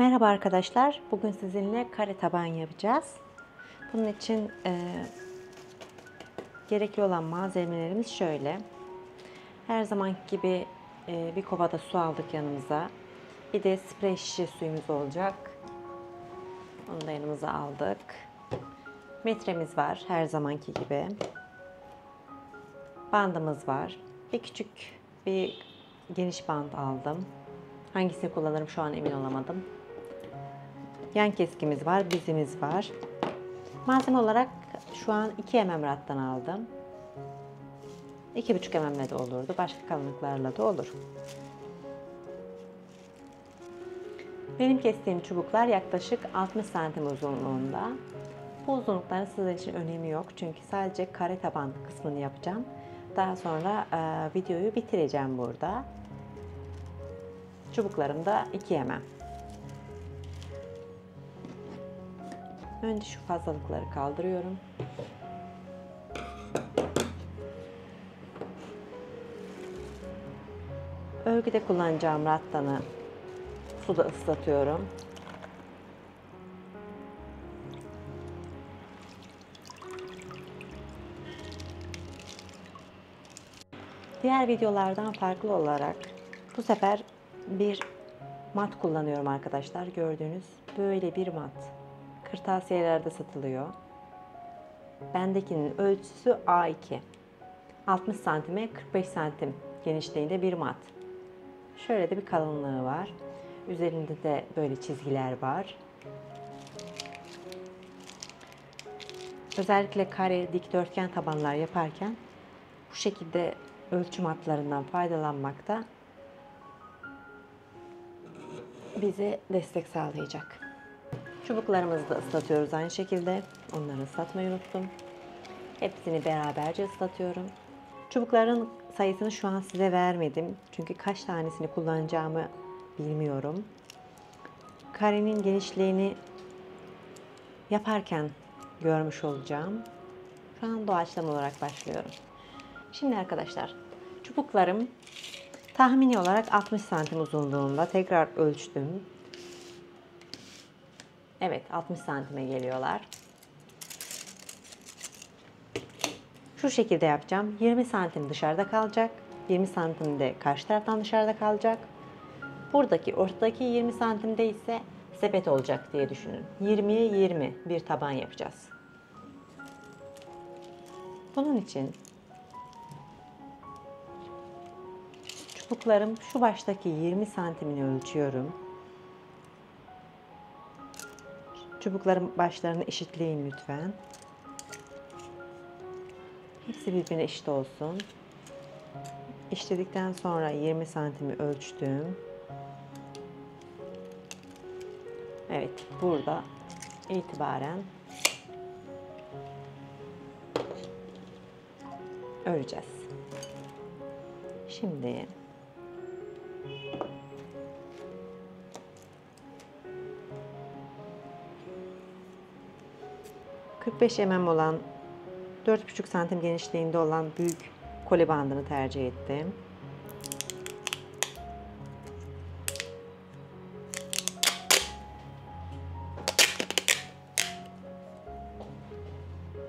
Merhaba arkadaşlar. Bugün sizinle kare taban yapacağız. Bunun için gerekli olan malzemelerimiz şöyle. Her zamanki gibi bir kovada su aldık yanımıza. Bir de sprey şişe suyumuz olacak. Onu da yanımıza aldık. Metremiz var her zamanki gibi. Bandımız var. Bir küçük bir geniş band aldım. Hangisini kullanırım şu an emin olamadım. Yan keskimiz var, bizimiz var. Malzeme olarak şu an 2 mm rattan aldım. 2,5 mm'le de olurdu. Başka kalınlıklarla da olur. Benim kestiğim çubuklar yaklaşık 60 cm uzunluğunda. Bu uzunlukların sizin için önemi yok. Çünkü sadece kare taban kısmını yapacağım. Daha sonra videoyu bitireceğim burada. Çubuklarım da 2 mm. Önce şu fazlalıkları kaldırıyorum. Örgüde kullanacağım rattanı suda ıslatıyorum. Diğer videolardan farklı olarak bu sefer bir mat kullanıyorum arkadaşlar. Gördüğünüz böyle bir mat. Kırtasiyelerde satılıyor. Bendekinin ölçüsü A2. 60 santime 45 santim genişliğinde bir mat. Şöyle de bir kalınlığı var. Üzerinde de böyle çizgiler var. Özellikle kare, dikdörtgen tabanlar yaparken bu şekilde ölçü matlarından faydalanmakta bize destek sağlayacak. Çubuklarımızı da ıslatıyoruz aynı şekilde. Onları ıslatmayı unuttum. Hepsini beraberce ıslatıyorum. Çubukların sayısını şu an size vermedim. Çünkü kaç tanesini kullanacağımı bilmiyorum. Karenin genişliğini yaparken görmüş olacağım. Şu an doğaçlama olarak başlıyorum. Şimdi arkadaşlar, çubuklarım tahmini olarak 60 santim uzunluğunda. Tekrar ölçtüm. Evet, 60 santime geliyorlar. Şu şekilde yapacağım. 20 santim dışarıda kalacak. 20 santim de karşı taraftan dışarıda kalacak. Buradaki ortadaki 20 santimde ise sepet olacak diye düşünün. 20'ye 20 bir taban yapacağız. Bunun için çubuklarım şu baştaki 20 santimini ölçüyorum. Çubukların başlarını eşitleyin lütfen. Hepsi birbirine eşit olsun. İşledikten sonra 20 santimi ölçtüm. Evet, burada itibaren öreceğiz. Şimdi 45 mm olan 4,5 santim genişliğinde olan büyük kole bandını tercih ettim.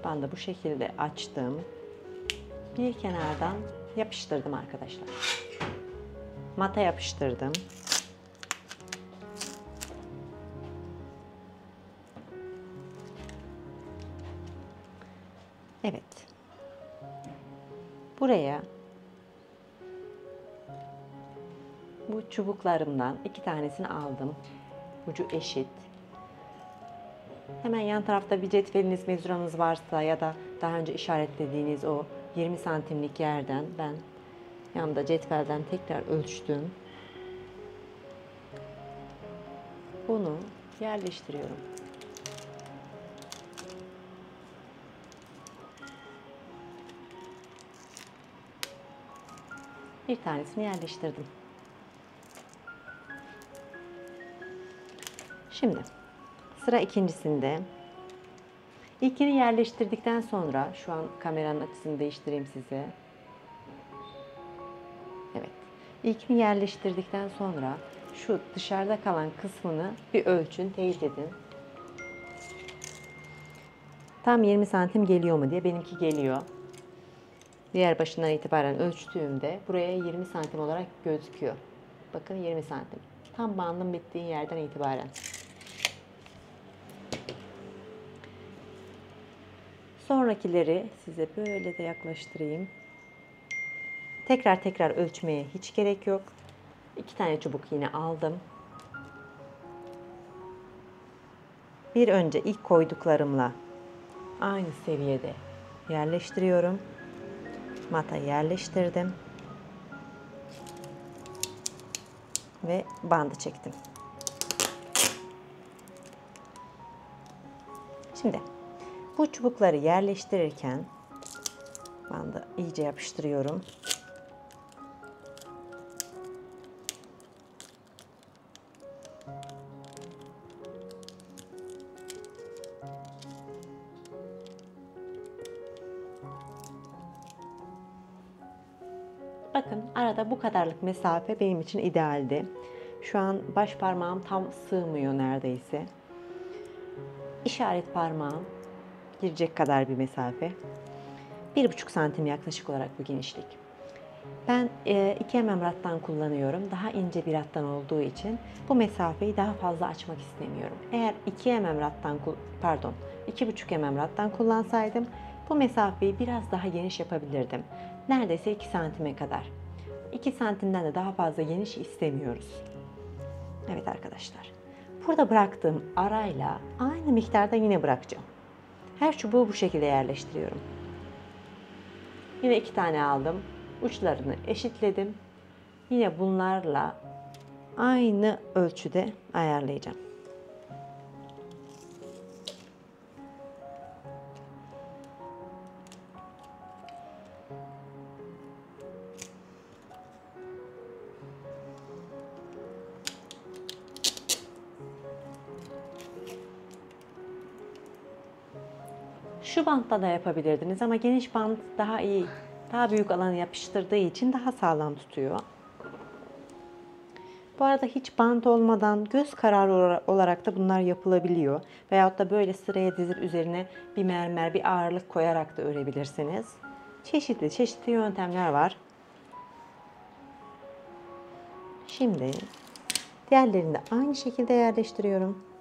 Bandı bu şekilde açtım. Bir kenardan yapıştırdım arkadaşlar. Mata yapıştırdım. Evet. Buraya bu çubuklarımdan 2 tanesini aldım. Ucu eşit. Hemen yan tarafta bir cetveliniz, mezuranız varsa ya da daha önce işaretlediğiniz o 20 santimlik yerden ben yanında cetvelden tekrar ölçtüm. Bunu yerleştiriyorum. Bir tanesini yerleştirdim. Şimdi sıra ikincisinde. İlkini yerleştirdikten sonra şu an kameranın açısını değiştireyim size. Evet. İlkini yerleştirdikten sonra şu dışarıda kalan kısmını bir ölçün, teyit edin. Tam 20 santim geliyor mu diye. Benimki geliyor. Diğer başından itibaren ölçtüğümde buraya 20 santim olarak gözüküyor. Bakın 20 santim. Tam bandın bittiği yerden itibaren. Sonrakileri size böyle de yaklaştırayım. Tekrar ölçmeye hiç gerek yok. 2 tane çubuk yine aldım. Bir önce ilk koyduklarımla aynı seviyede yerleştiriyorum. Mata yerleştirdim. Ve bandı çektim. Şimdi bu çubukları yerleştirirken bandı iyice yapıştırıyorum. Bakın arada bu kadarlık mesafe benim için idealdi. Şu an baş parmağım tam sığmıyor neredeyse. İşaret parmağım girecek kadar bir mesafe. 1,5 santim yaklaşık olarak bu genişlik. Ben 2 mm rattan kullanıyorum. Daha ince bir rattan olduğu için bu mesafeyi daha fazla açmak istemiyorum. Eğer 2 mm rattan pardon 2,5 mm rattan kullansaydım bu mesafeyi biraz daha geniş yapabilirdim. Neredeyse 2 santime kadar. 2 santimden de daha fazla geniş istemiyoruz. Evet arkadaşlar. Burada bıraktığım arayla aynı miktarda yine bırakacağım. Her çubuğu bu şekilde yerleştiriyorum. Yine 2 tane aldım. Uçlarını eşitledim. Yine bunlarla aynı ölçüde ayarlayacağım. Şu bantta da yapabilirdiniz ama geniş bant daha iyi, daha büyük alanı yapıştırdığı için daha sağlam tutuyor. Bu arada hiç bant olmadan göz kararı olarak da bunlar yapılabiliyor. Veyahut da böyle sıraya dizip üzerine bir mermer, bir ağırlık koyarak da örebilirsiniz. Çeşitli yöntemler var. Şimdi diğerlerini de aynı şekilde yerleştiriyorum.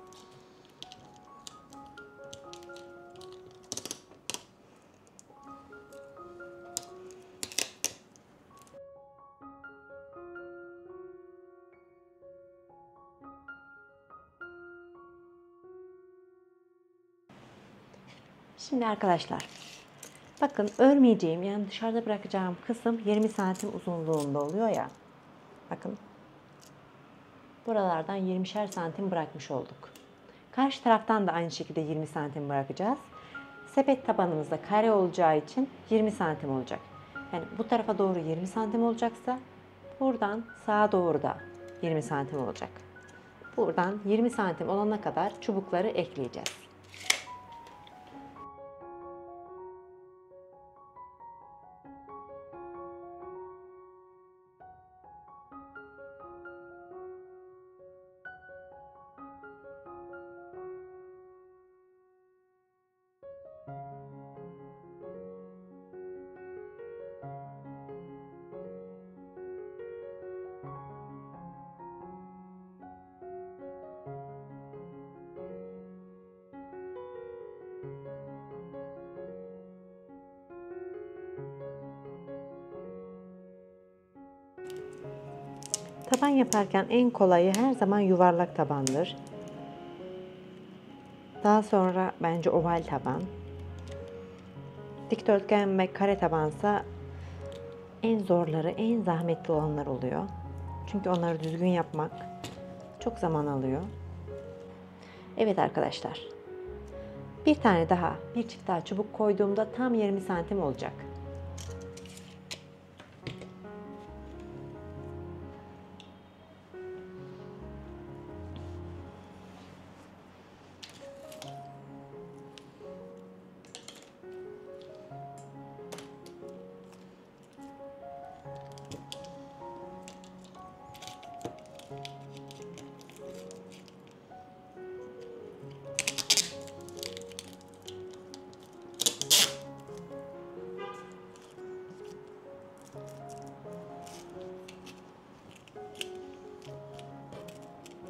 Şimdi arkadaşlar, bakın örmeyeceğim yani dışarıda bırakacağım kısım 20 santim uzunluğunda oluyor ya. Bakın. Buralardan 20'şer santim bırakmış olduk. Karşı taraftan da aynı şekilde 20 santim bırakacağız. Sepet tabanımızda kare olacağı için 20 santim olacak. Yani bu tarafa doğru 20 santim olacaksa buradan sağa doğru da 20 santim olacak. Buradan 20 santim olana kadar çubukları ekleyeceğiz. Taban yaparken en kolayı her zaman yuvarlak tabandır. Daha sonra bence oval taban. Dikdörtgen ve kare tabansa en zorları, en zahmetli olanlar oluyor. Çünkü onları düzgün yapmak çok zaman alıyor. Evet arkadaşlar. Bir tane daha, bir çift daha çubuk koyduğumda tam 20 santim olacak.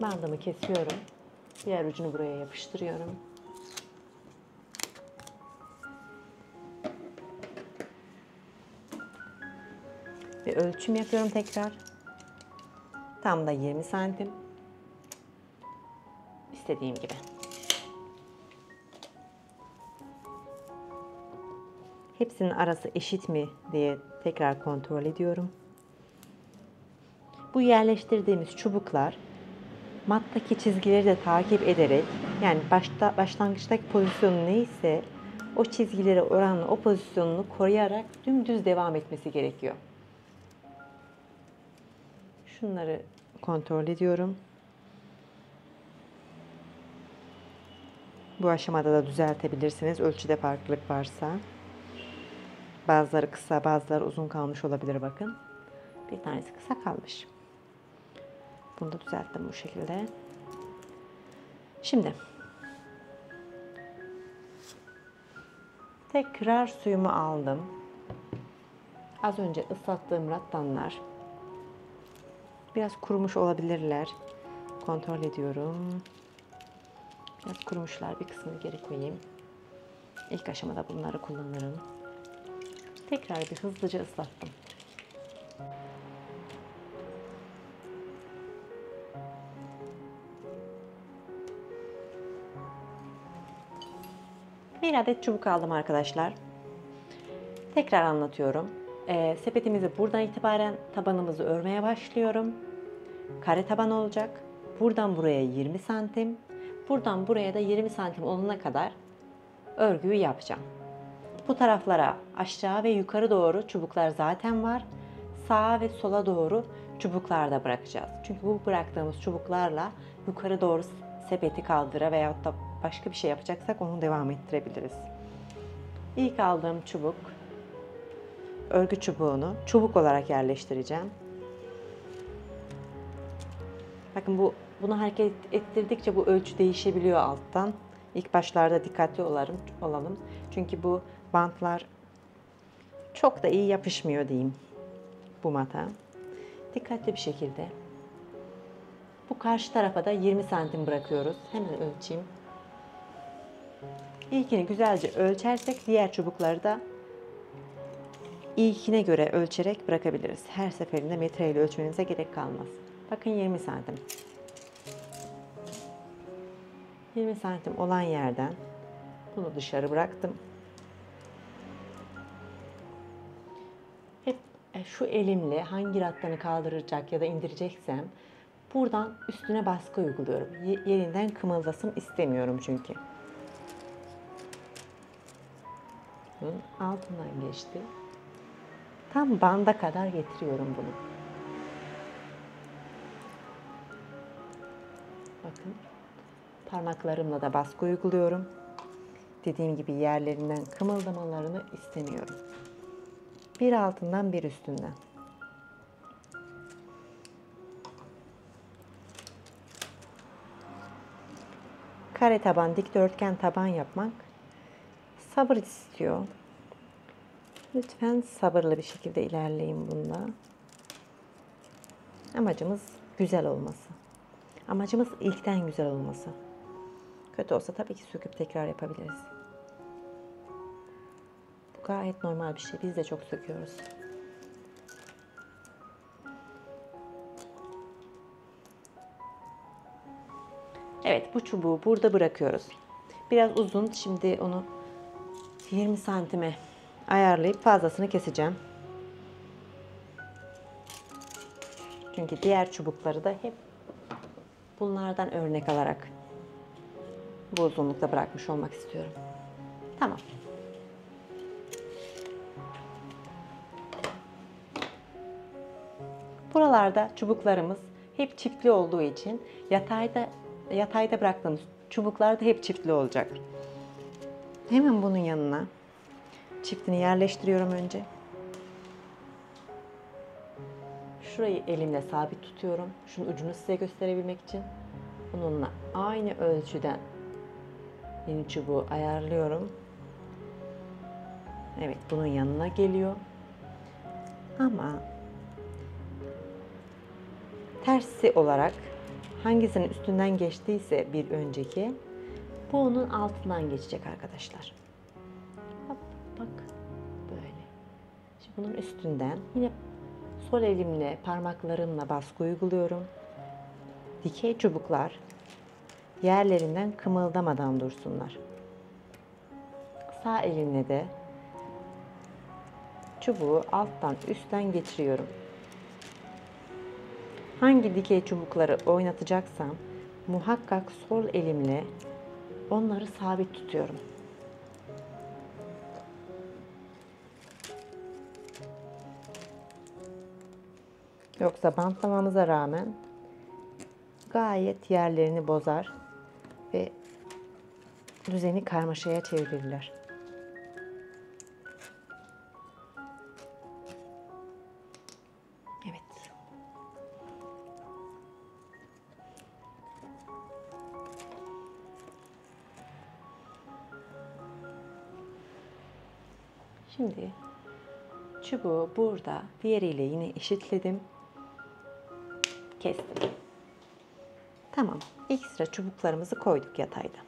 Bandımı kesiyorum. Diğer ucunu buraya yapıştırıyorum. Ve ölçüm yapıyorum tekrar. Tam da 20 santim. İstediğim gibi. Hepsinin arası eşit mi diye tekrar kontrol ediyorum. Bu yerleştirdiğimiz çubuklar mattaki çizgileri de takip ederek, yani başlangıçtaki pozisyonu neyse o çizgilere oranla o pozisyonunu koruyarak dümdüz devam etmesi gerekiyor. Şunları kontrol ediyorum. Bu aşamada da düzeltebilirsiniz ölçüde farklılık varsa. Bazıları kısa, bazıları uzun kalmış olabilir bakın. Bir tanesi kısa kalmış. Bunu da düzelttim bu şekilde. Şimdi tekrar suyumu aldım. Az önce ıslattığım rattanlar biraz kurumuş olabilirler. Kontrol ediyorum. Biraz kurumuşlar. Bir kısmını geri koyayım. İlk aşamada bunları kullanırım. Tekrar bir hızlıca ıslattım. Bir adet çubuk aldım arkadaşlar. Tekrar anlatıyorum. Sepetimizi buradan itibaren tabanımızı örmeye başlıyorum. Kare taban olacak. Buradan buraya 20 santim. Buradan buraya da 20 santim olana kadar örgüyü yapacağım. Bu taraflara aşağı ve yukarı doğru çubuklar zaten var. Sağa ve sola doğru çubuklar da bırakacağız. Çünkü bu bıraktığımız çubuklarla yukarı doğru sepeti kaldıra veyahut da başka bir şey yapacaksak onu devam ettirebiliriz. İlk aldığım çubuk, örgü çubuğunu çubuk olarak yerleştireceğim. Bakın bunu hareket ettirdikçe bu ölçü değişebiliyor alttan. İlk başlarda dikkatli olalım. Çünkü bu bantlar çok da iyi yapışmıyor diyeyim bu mata. Dikkatli bir şekilde. Bu karşı tarafa da 20 santim bırakıyoruz. Hemen ölçeyim. İlkini güzelce ölçersek diğer çubukları da ilkine göre ölçerek bırakabiliriz. Her seferinde metreyle ölçmenize gerek kalmaz. Bakın 20 santim. 20 santim olan yerden bunu dışarı bıraktım. Hep şu elimle hangi rattanı kaldıracak ya da indireceksem buradan üstüne baskı uyguluyorum. Yerinden kımıldasın istemiyorum çünkü. Altından geçti. Tam banda kadar getiriyorum bunu. Bakın. Parmaklarımla da baskı uyguluyorum. Dediğim gibi yerlerinden kımıldamalarını istemiyorum. Bir altından bir üstünden. Kare taban, dikdörtgen taban yapmak sabır istiyor. Lütfen sabırlı bir şekilde ilerleyin bunda. Amacımız güzel olması. Amacımız ilkten güzel olması. Kötü olsa tabii ki söküp tekrar yapabiliriz. Bu gayet normal bir şey. Biz de çok söküyoruz. Evet, bu çubuğu burada bırakıyoruz. Biraz uzun. Şimdi onu 20 santime ayarlayıp fazlasını keseceğim. Çünkü diğer çubukları da hep bunlardan örnek alarak bu uzunlukta bırakmış olmak istiyorum. Tamam. Buralarda çubuklarımız hep çiftli olduğu için yatayda bıraktığımız çubuklar da hep çiftli olacak. Hemen bunun yanına çiftini yerleştiriyorum önce. Şurayı elimle sabit tutuyorum. Şunun ucunu size gösterebilmek için. Bununla aynı ölçüden yeni çubuğu ayarlıyorum. Evet, bunun yanına geliyor. Ama tersi olarak hangisinin üstünden geçtiyse bir önceki, bu onun altından geçecek arkadaşlar. Hop, bak böyle. Şimdi bunun üstünden yine sol elimle parmaklarımla baskı uyguluyorum. Dikey çubuklar yerlerinden kımıldamadan dursunlar. Sağ elimle de çubuğu alttan üstten geçiriyorum. Hangi dikey çubukları oynatacaksam muhakkak sol elimle onları sabit tutuyorum. Yoksa bantlamamıza rağmen gayet yerlerini bozar ve düzeni karmaşaya çevirirler. Evet. Şimdi çubuğu burada diğeriyle yine eşitledim. Kestim. Tamam. İlk sıra çubuklarımızı koyduk yatayda.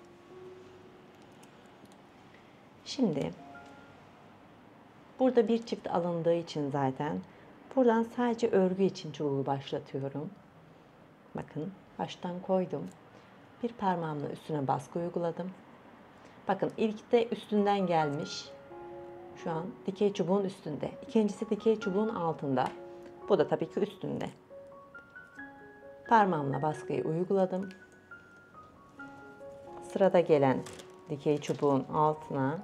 Şimdi burada bir çift alındığı için zaten buradan sadece örgü için çubuğu başlatıyorum. Bakın baştan koydum. Bir parmağımla üstüne baskı uyguladım. Bakın ilk de üstünden gelmiş. Şu an dikey çubuğun üstünde. İkincisi dikey çubuğun altında. Bu da tabii ki üstünde. Parmağımla baskıyı uyguladım. Sırada gelen dikey çubuğun altına,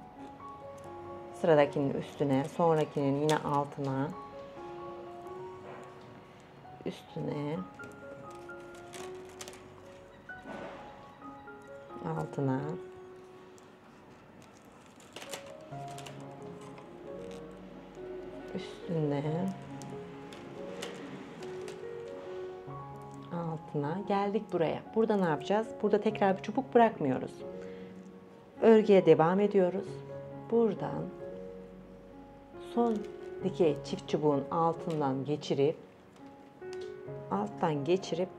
sıradakinin üstüne, sonrakinin yine altına, üstüne, altına, üstüne, altına geldik buraya. Burada ne yapacağız? Burada tekrar bir çubuk bırakmıyoruz. Örgüye devam ediyoruz. Buradan son dikey çift çubuğun altından geçirip alttan geçirip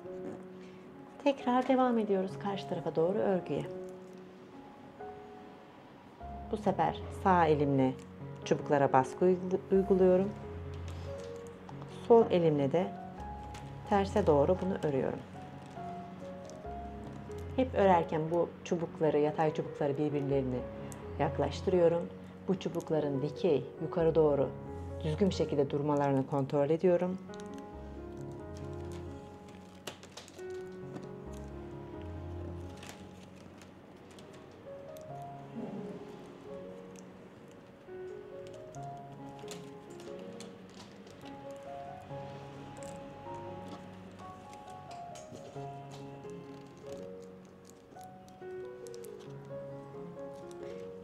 tekrar devam ediyoruz karşı tarafa doğru örgüye. Bu sefer sağ elimle çubuklara baskı uyguluyorum. Sol elimle de terse doğru bunu örüyorum. Hep örerken bu çubukları, yatay çubukları birbirlerine yaklaştırıyorum. Bu çubukların dikey, yukarı doğru düzgün bir şekilde durmalarını kontrol ediyorum.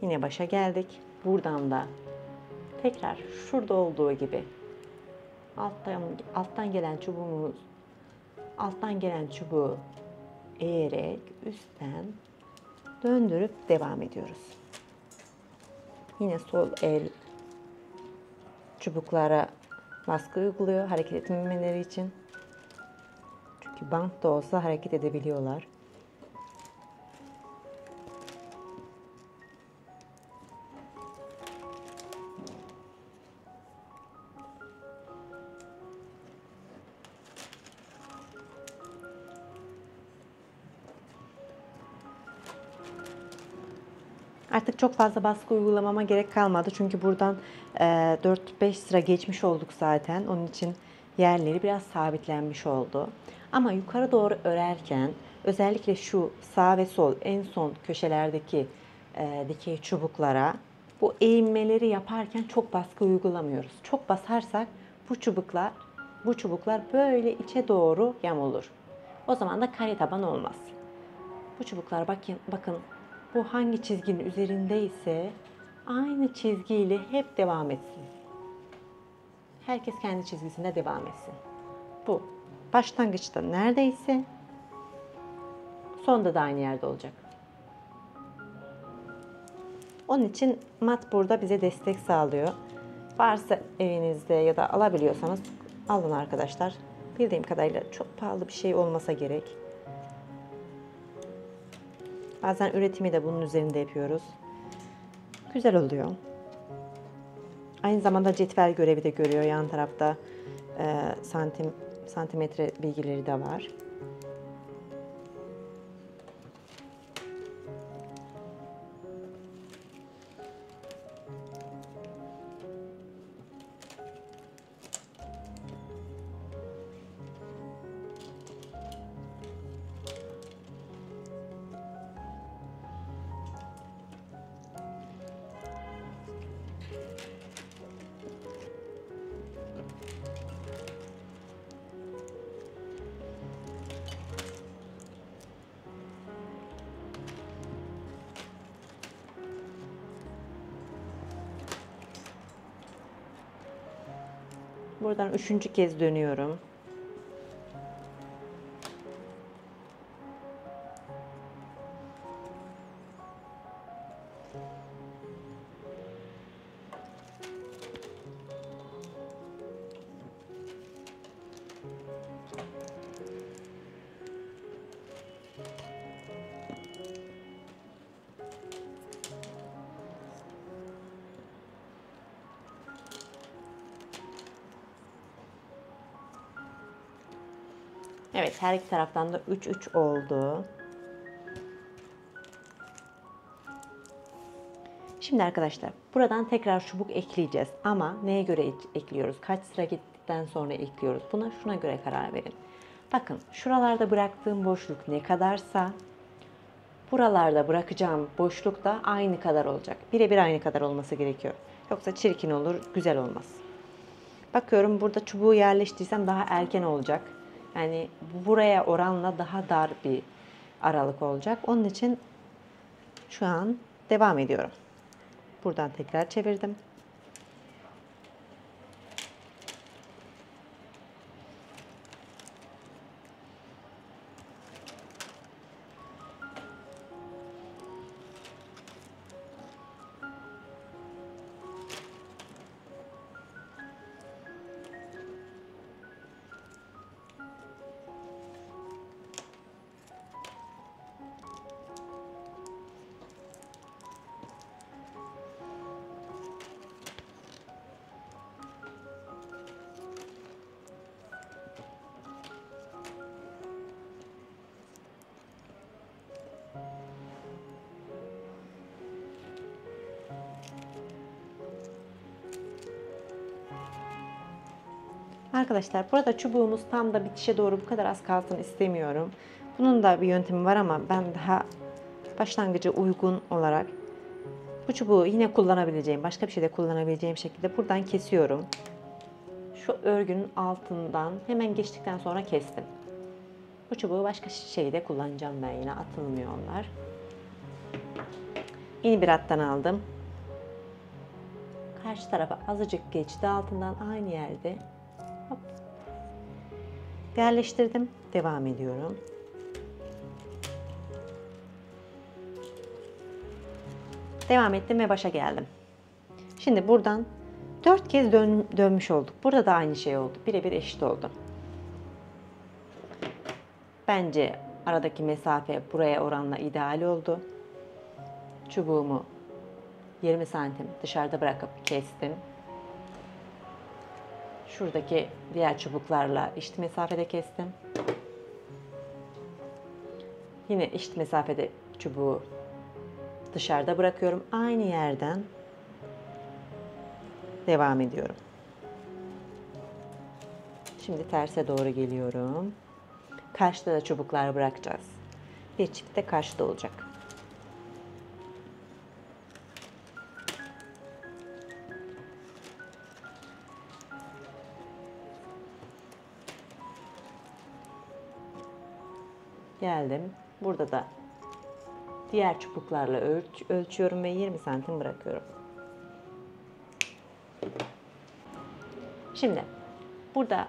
Yine başa geldik. Buradan da tekrar şurada olduğu gibi alttan gelen çubuğu eğerek üstten döndürüp devam ediyoruz. Yine sol el çubuklara baskı uyguluyor hareket etmemeleri için. Çünkü bant da olsa hareket edebiliyorlar. Artık çok fazla baskı uygulamama gerek kalmadı. Çünkü buradan 4-5 sıra geçmiş olduk zaten. Onun için yerleri biraz sabitlenmiş oldu. Ama yukarı doğru örerken özellikle şu sağ ve sol en son köşelerdeki dikey çubuklara bu eğimmeleri yaparken çok baskı uygulamıyoruz. Çok basarsak bu çubuklar böyle içe doğru yamulur. O zaman da kare taban olmaz. Bu çubuklar bakın bu hangi çizginin üzerindeyse aynı çizgiyle hep devam etsin. Herkes kendi çizgisinde devam etsin. Bu başlangıçta neredeyse sonda da aynı yerde olacak. Onun için mat burada bize destek sağlıyor. Varsa evinizde ya da alabiliyorsanız alın arkadaşlar. Bildiğim kadarıyla çok pahalı bir şey olmasa gerek. Bazen üretimi de bunun üzerinde yapıyoruz. Güzel oluyor. Aynı zamanda cetvel görevi de görüyor. Yan tarafta santimetre bilgileri de var. Buradan 3. kez dönüyorum. Evet, her iki taraftan da 3-3 oldu. Şimdi arkadaşlar buradan tekrar çubuk ekleyeceğiz ama neye göre ekliyoruz? Kaç sıra gittikten sonra ekliyoruz? Şuna göre karar verin. Bakın şuralarda bıraktığım boşluk ne kadarsa buralarda bırakacağım boşluk da aynı kadar olacak. Birebir aynı kadar olması gerekiyor. Yoksa çirkin olur, güzel olmaz. Bakıyorum burada çubuğu yerleştirsem daha erken olacak. Yani buraya oranla daha dar bir aralık olacak. Onun için şu an devam ediyorum. Buradan tekrar çevirdim. Arkadaşlar burada çubuğumuz tam da bitişe doğru bu kadar az kalsın istemiyorum. Bunun da bir yöntemi var ama ben daha başlangıcı uygun olarak bu çubuğu yine kullanabileceğim, başka bir şeyde kullanabileceğim şekilde buradan kesiyorum. Şu örgünün altından hemen geçtikten sonra kestim. Bu çubuğu başka şeyde kullanacağım ben yine, atılmıyor onlar. Yeni bir hattan aldım. Karşı tarafa azıcık geçti altından, aynı yerde. Hop. Yerleştirdim. Devam ediyorum. Devam ettim ve başa geldim. Şimdi buradan 4 kez dönmüş olduk. Burada da aynı şey oldu. Birebir eşit oldu. Bence aradaki mesafe buraya oranla ideal oldu. Çubuğumu 20 santim dışarıda bırakıp kestim. Şuradaki diğer çubuklarla eşit mesafede kestim. Yine eşit mesafede çubuğu dışarıda bırakıyorum. Aynı yerden devam ediyorum. Şimdi terse doğru geliyorum. Karşıda da çubuklar bırakacağız. Bir çift de karşıda olacak. Geldim. Burada da diğer çubuklarla ölçüyorum ve 20 santim bırakıyorum. Şimdi burada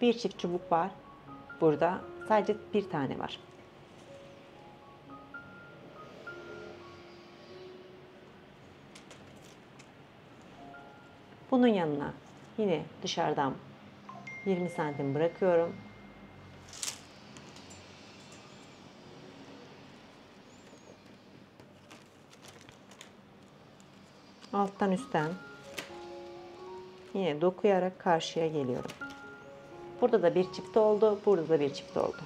bir çift çubuk var. Burada sadece bir tane var. Bunun yanına yine dışarıdan 20 santim bırakıyorum. Alttan üstten yine dokuyarak karşıya geliyorum. Burada da bir çift oldu, burada da bir çift oldu.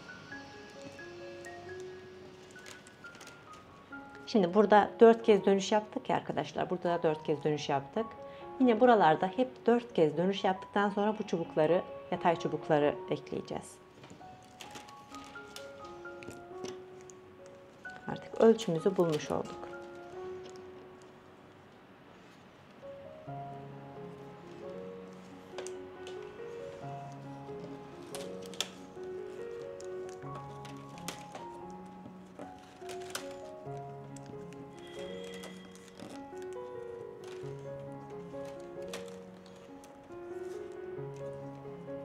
Şimdi burada 4 kez dönüş yaptık ya arkadaşlar. Burada da 4 kez dönüş yaptık. Yine buralarda hep 4 kez dönüş yaptıktan sonra bu çubukları, yatay çubukları ekleyeceğiz. Artık ölçümüzü bulmuş olduk.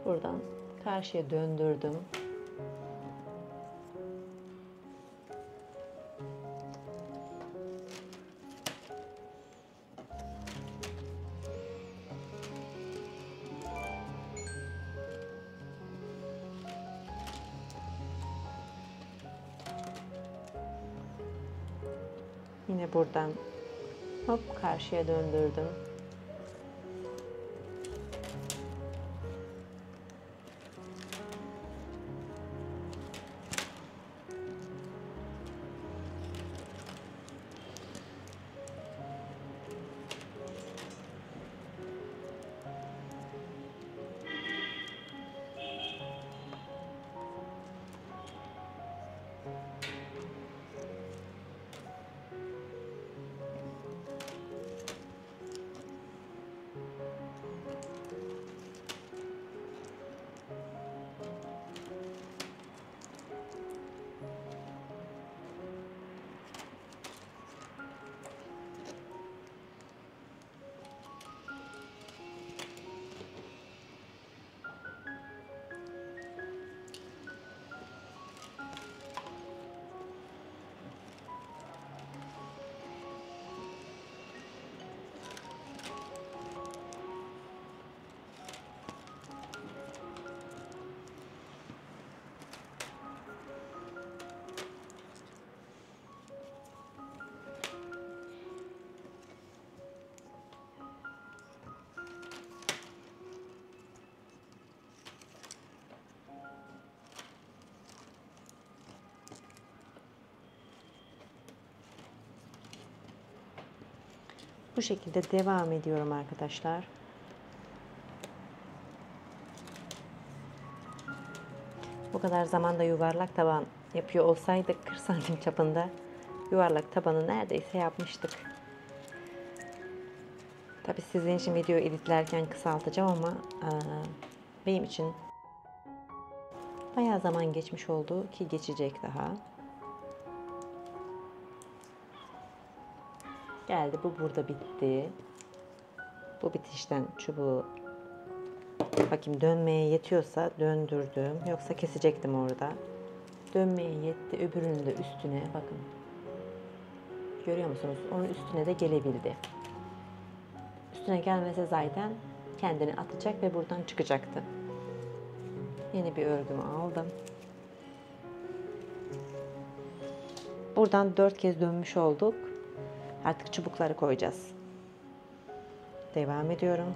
Buradan karşıya döndürdüm. Yine buradan hop karşıya döndürdüm. Bu şekilde devam ediyorum arkadaşlar. Bu kadar zamanda yuvarlak taban yapıyor olsaydık 40 santim çapında yuvarlak tabanı neredeyse yapmıştık. Tabii sizin için video editlerken kısaltacağım ama benim için bayağı zaman geçmiş oldu ki geçecek daha. Geldi, bu burada bitti. Bu bitişten çubuğu bakayım dönmeye yetiyorsa döndürdüm. Yoksa kesecektim orada. Dönmeye yetti. Öbürünün de üstüne bakın. Görüyor musunuz? Onun üstüne de gelebildi. Üstüne gelmese zaten kendini atacak ve buradan çıkacaktı. Yeni bir örgümü aldım. Buradan 4 kez dönmüş olduk. Artık çubukları koyacağız. Devam ediyorum.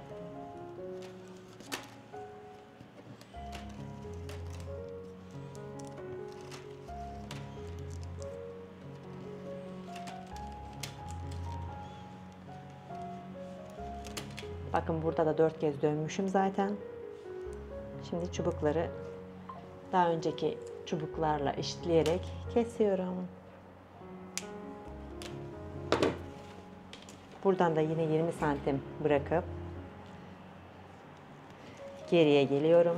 Bakın burada da 4 kez dönmüşüm zaten. Şimdi çubukları daha önceki çubuklarla eşitleyerek kesiyorum. Buradan da yine 20 santim bırakıp geriye geliyorum.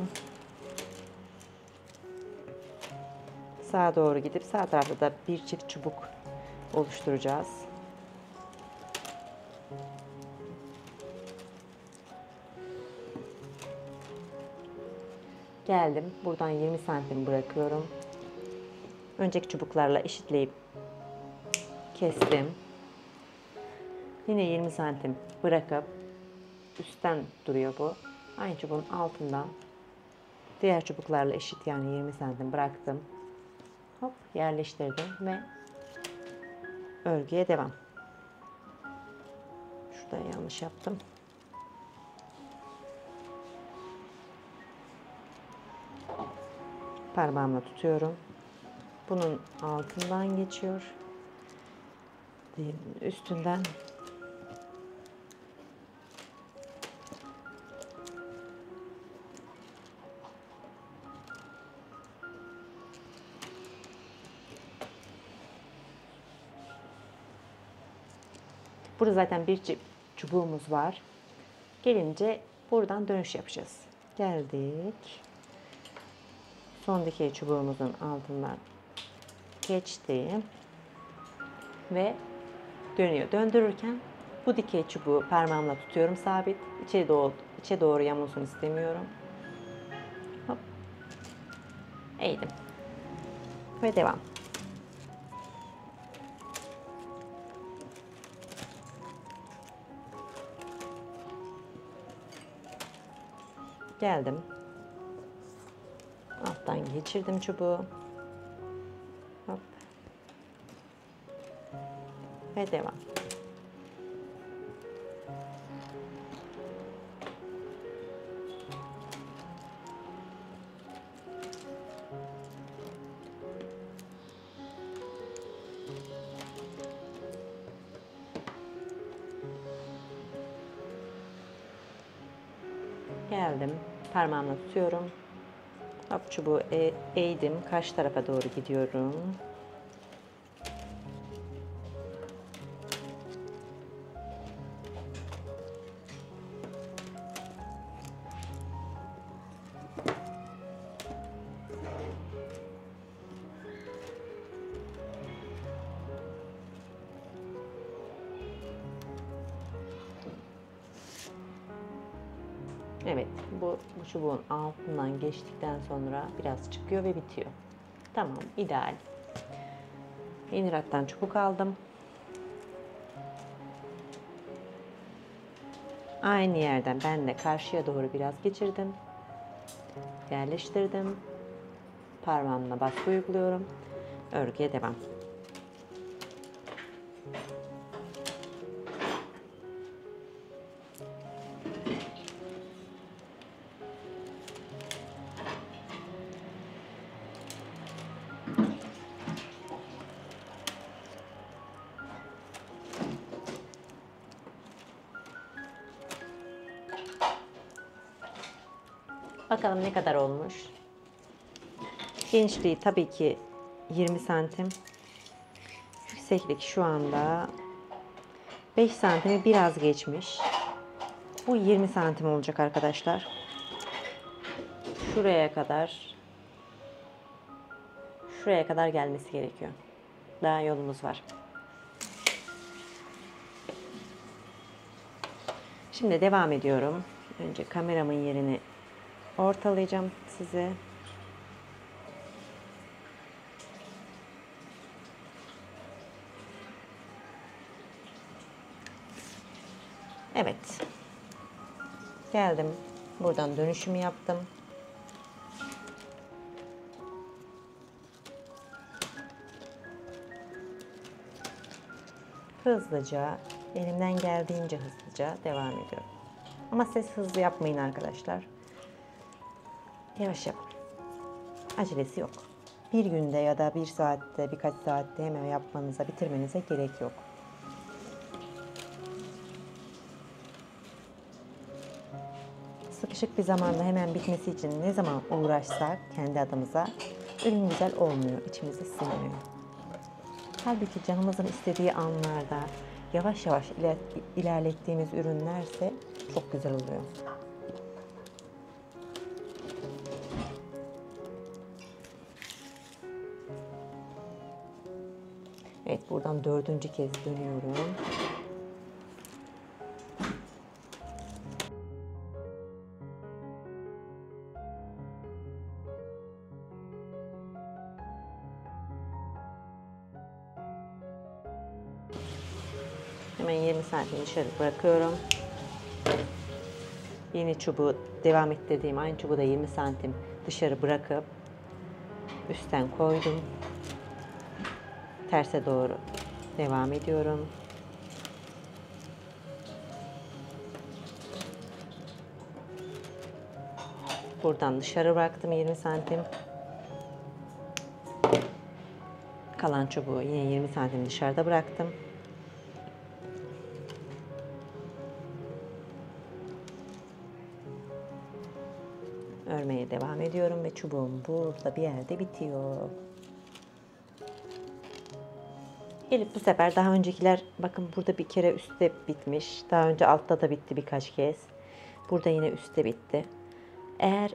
Sağa doğru gidip sağ tarafta da bir çift çubuk oluşturacağız. Geldim. Buradan 20 santim bırakıyorum. Önceki çubuklarla eşitleyip kestim. Yine 20 santim bırakıp üstten duruyor bu. Aynı çubuğun altından diğer çubuklarla eşit, yani 20 santim bıraktım. Hop yerleştirdim ve örgüye devam. Şurada yanlış yaptım. Parmağımla tutuyorum. Bunun altından geçiyor. Diğerinin üstünden. Burada zaten bir çubuğumuz var. Gelince buradan dönüş yapacağız. Geldik. Son dikey çubuğumuzun altından geçtim. Ve dönüyor. Döndürürken bu dikey çubuğu parmağımla tutuyorum sabit. İçe doğru yamulsun istemiyorum. Hop. Eğdim. Ve devam. Geldim. Alttan geçirdim çubuğu. Hop. Ve devam. Geldim. Parmağımla tutuyorum. Hop, çubuğu eğdim. Karşı tarafa doğru gidiyorum. Evet, bu çubuğun altından geçtikten sonra biraz çıkıyor ve bitiyor. Tamam, ideal. Yeni rattan çubuk aldım. Aynı yerden ben de karşıya doğru biraz geçirdim. Yerleştirdim. Parmağımla baskı uyguluyorum. Örgüye devam. Bakalım ne kadar olmuş. Genişliği tabii ki 20 santim. Yükseklik şu anda 5 santimi biraz geçmiş. Bu 20 santim olacak arkadaşlar. Şuraya kadar gelmesi gerekiyor. Daha yolumuz var. Şimdi devam ediyorum. Önce kameramın yerini ortalayacağım size. Evet. Geldim. Buradan dönüşümü yaptım. Hızlıca, elimden geldiğince hızlıca devam ediyorum. Ama siz hızlı yapmayın arkadaşlar. Yavaş yapın. Acelesi yok. Bir günde ya da bir saatte, birkaç saatte hemen yapmanıza, bitirmenize gerek yok. Sıkışık bir zamanda hemen bitmesi için ne zaman uğraşsak kendi adımıza ürün güzel olmuyor, içimizi sinmiyor. Halbuki canımızın istediği anlarda yavaş yavaş ilerlettiğimiz ürünlerse çok güzel oluyor. Evet, buradan 4. kez dönüyorum. Hemen 20 santim dışarı bırakıyorum. Yeni çubuğu devam ettirdiğim aynı çubuğu da 20 santim dışarı bırakıp üstten koydum. Terse doğru devam ediyorum. Buradan dışarı bıraktım 20 santim. Kalan çubuğu yine 20 santim dışarıda bıraktım. Örmeye devam ediyorum ve çubuğum burada bir yerde bitiyor. Gelip bu sefer daha öncekiler bakın burada bir kere üstte bitmiş. Daha önce altta da bitti birkaç kez. Burada yine üstte bitti. Eğer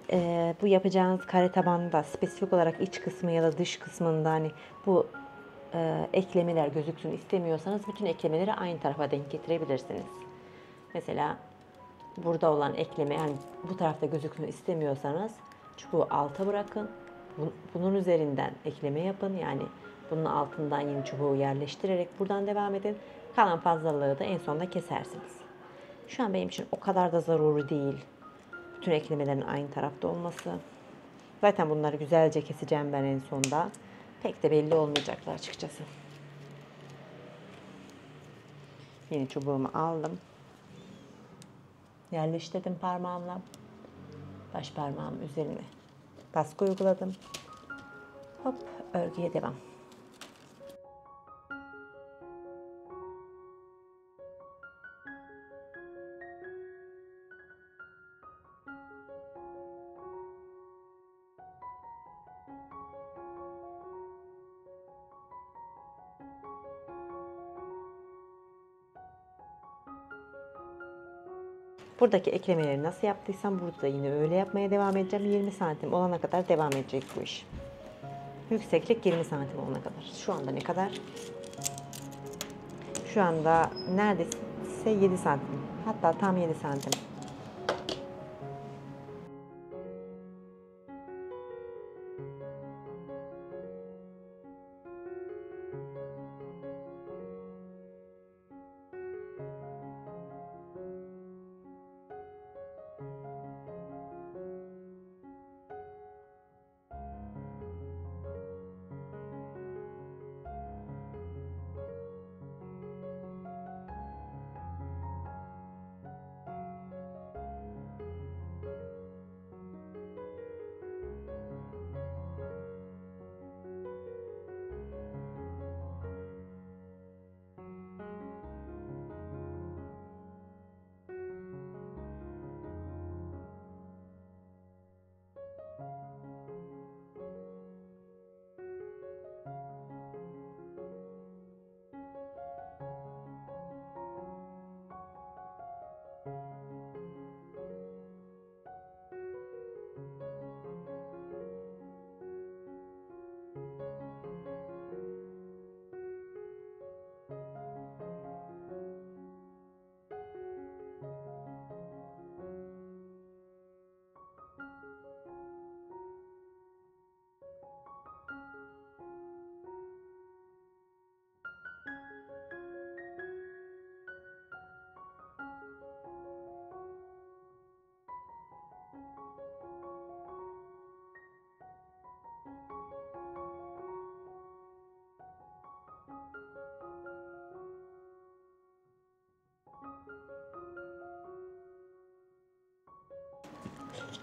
bu yapacağınız kare tabanda spesifik olarak iç kısmı ya da dış kısmında hani bu eklemeler gözüksün istemiyorsanız bütün eklemeleri aynı tarafa denk getirebilirsiniz. Mesela burada olan ekleme yani bu tarafta gözüksün istemiyorsanız çubuğu alta bırakın. Bunun üzerinden ekleme yapın. Yani bunun altından yeni çubuğu yerleştirerek buradan devam edin. Kalan fazlalığı da en sonunda kesersiniz. Şu an benim için o kadar da zaruri değil. Bütün eklemelerin aynı tarafta olması. Zaten bunları güzelce keseceğim ben en sonda. Pek de belli olmayacaklar açıkçası. Yeni çubuğumu aldım. Yerleştirdim parmağımla. Baş parmağım üzerine baskı uyguladım. Hop, örgüye devam. Buradaki eklemeleri nasıl yaptıysam burada da yine öyle yapmaya devam edeceğim. 20 santim olana kadar devam edecek bu iş. Yükseklik 20 santim olana kadar. Şu anda ne kadar? Şu anda neredeyse 7 santim. Hatta tam 7 santim.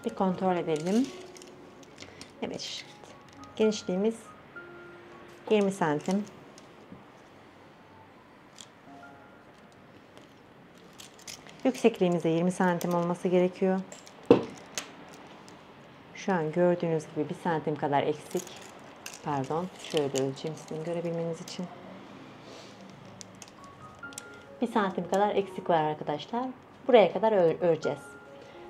Bir kontrol edelim. Evet. Genişliğimiz 20 santim. Yüksekliğimiz de 20 santim olması gerekiyor. Şu an gördüğünüz gibi 1 santim kadar eksik. Pardon. Şöyle ölçeyim sizin görebilmeniz için. 1 santim kadar eksik var arkadaşlar. Buraya kadar öreceğiz.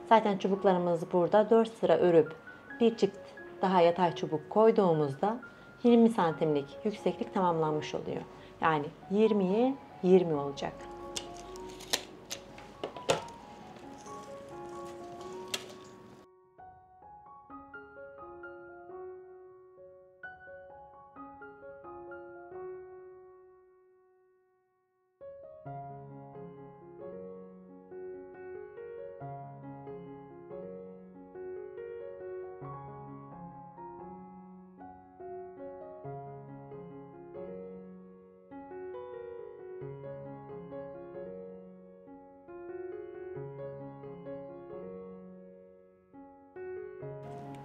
Zaten çubuklarımız burada 4 sıra örüp bir çift daha yatay çubuk koyduğumuzda 20 santimlik yükseklik tamamlanmış oluyor. Yani 20'ye 20 olacak.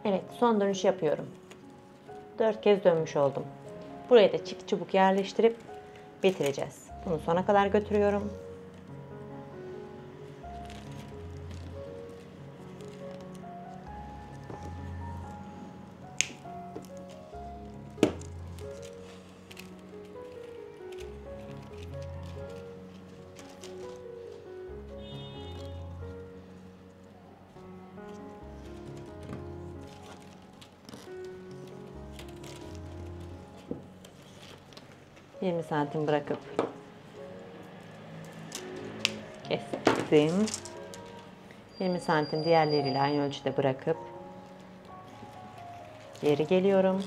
Evet, son dönüş yapıyorum. 4 kez dönmüş oldum. Buraya da çift çubuk yerleştirip bitireceğiz. Bunu sona kadar götürüyorum. ...20 santim bırakıp kestim. 20 santim diğerleriyle aynı ölçüde bırakıp geri geliyorum.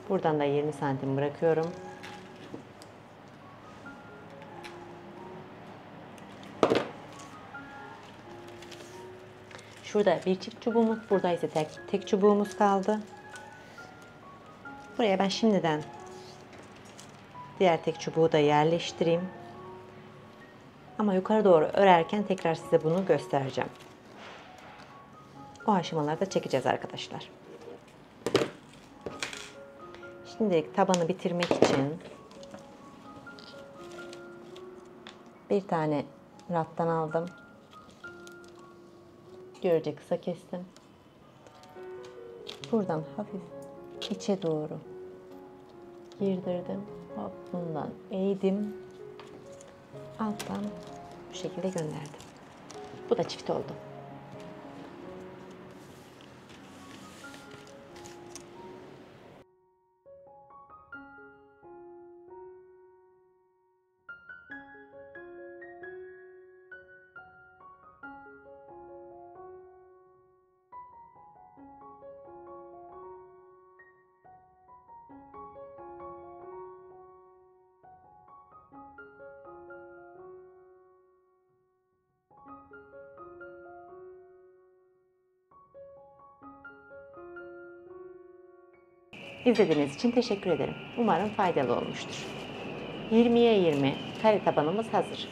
Buradan da 20 santim bırakıyorum. Şurada bir çift çubuğumuz, burada ise tek çubuğumuz kaldı. Buraya ben şimdiden diğer tek çubuğu da yerleştireyim. Ama yukarı doğru örerken tekrar size bunu göstereceğim. O aşamalarda çekeceğiz arkadaşlar. Şimdi tabanı bitirmek için bir tane rattan aldım. Görece kısa kestim. Buradan hafif içe doğru girdirdim. Hop, bundan eğdim. Alttan bu şekilde gönderdim. Bu da çift oldu. İzlediğiniz için teşekkür ederim. Umarım faydalı olmuştur. 20'ye 20 kare tabanımız hazır.